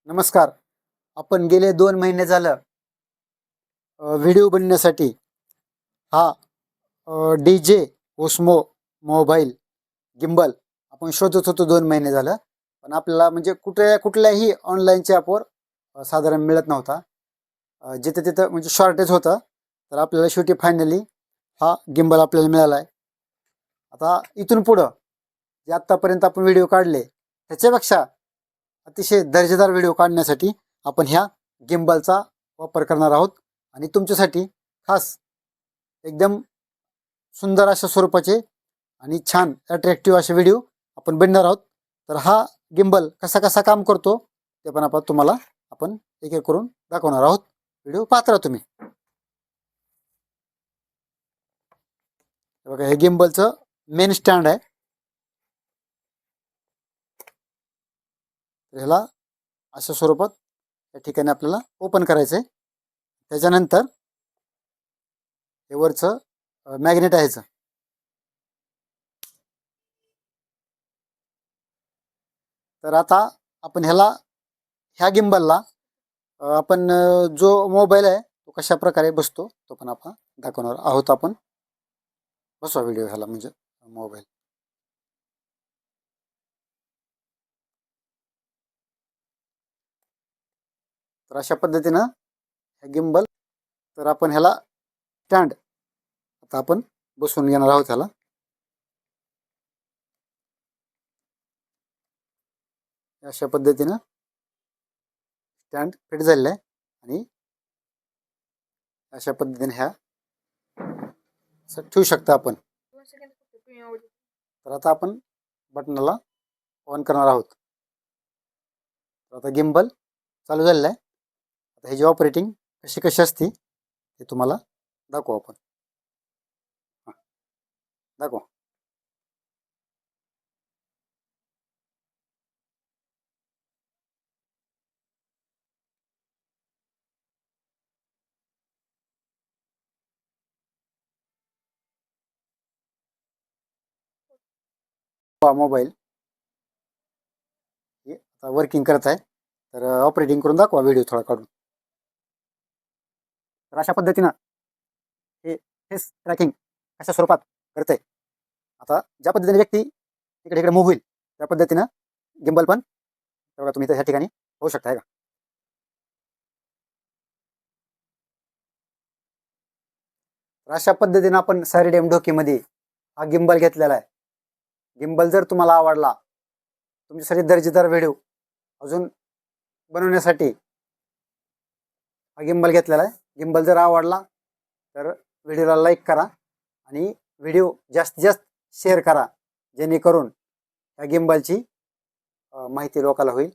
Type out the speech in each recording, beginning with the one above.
नमस्कार. आपण गेले 2 महिने झालं व्हिडिओ बनवण्यासाठी हा DJ ओस्मो मोबाईल गिम्बल आपण शोधत होतो 2 महिने झालं. पण आपल्याला म्हणजे कुठल्याही ऑनलाईनच्या ॲपवर साधारण मिळत नव्हता. जिथे तिथं म्हणजे शॉर्टेज होतं. तर आपल्याला शेवटी फायनली हा गिम्बल आपल्याला मिळाला आहे. आता इथून पुढं जे आत्तापर्यंत आपण व्हिडिओ काढले त्याच्यापेक्षा अतिशय दर्जेदार व्हिडिओ काढण्यासाठी आपण ह्या गिम्बलचा वापर करणार आहोत आणि तुमच्यासाठी खास एकदम सुंदर अशा स्वरूपाचे आणि छान अट्रॅक्टिव्ह असे व्हिडिओ आपण बनणार आहोत. तर हा गिम्बल कसा कसा काम करतो ते पण तुम्हाला आपण एक एक करून दाखवणार आहोत. व्हिडिओ पाहत राहा तुम्ही. बघा, हे गिम्बलचं मेन स्टँड आहे. ह्याला अशा स्वरूपात या ठिकाणी आपल्याला ओपन करायचं आहे. त्याच्यानंतर हे वरचं मॅग्नेट आहे. तर आता आपण ह्या गिम्बलला आपण जो मोबाईल आहे तो कशा प्रकारे बसतो तो पण आपण दाखवणार आहोत. आपण बसवा व्हिडिओ ह्याला म्हणजे मोबाईल. तर अशा पद्धतीनं हे गिम्बल तर आपण ह्याला स्टँड आता आपण बसवून घेणार आहोत. ह्याला अशा पद्धतीनं स्टँड फिट झालेलं आहे आणि अशा पद्धतीने ह्या ठेवू शकता आपण. तर आता आपण बटनाला ऑन करणार आहोत. तर आता गिम्बल चालू झालेलं आहे. आता ह्याची ऑपरेटिंग कशी कशी असते ते तुम्हाला दाखवू आपण. दाखवा. मोबाईल आता वर्किंग करत आहे. तर ऑपरेटिंग करून दाखवा व्हिडिओ थोडा काढून. तर अशा पद्धतीनं हे फेस ट्रॅकिंग अशा स्वरूपात करत आहे. आता ज्या पद्धतीने व्यक्ती इकडे इकडे मूव्ह होईल त्या पद्धतीनं गिम्बल पण बघा तुम्ही ह्या ठिकाणी होऊ शकता आहे का. तर अशा पद्धतीनं आपण सारीडेम ढोकीमध्ये हा गिम्बल घेतलेला आहे. गिम्बल जर तुम्हाला आवडला तुमच्यासाठी दर्जेदार व्हिडिओ अजून बनवण्यासाठी हा गिम्बल घेतलेला आहे. गिम्बल जर आवडला तर व्हिडिओला लाईक करा आणि व्हिडिओ जास्तीत जास्त शेअर करा जेणेकरून या गिम्बलची माहिती लोकांना होईल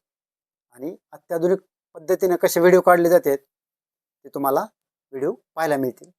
आणि अत्याधुनिक पद्धतीने कसे व्हिडिओ काढले जातात ते तुम्हाला व्हिडिओ पाहायला मिळतील.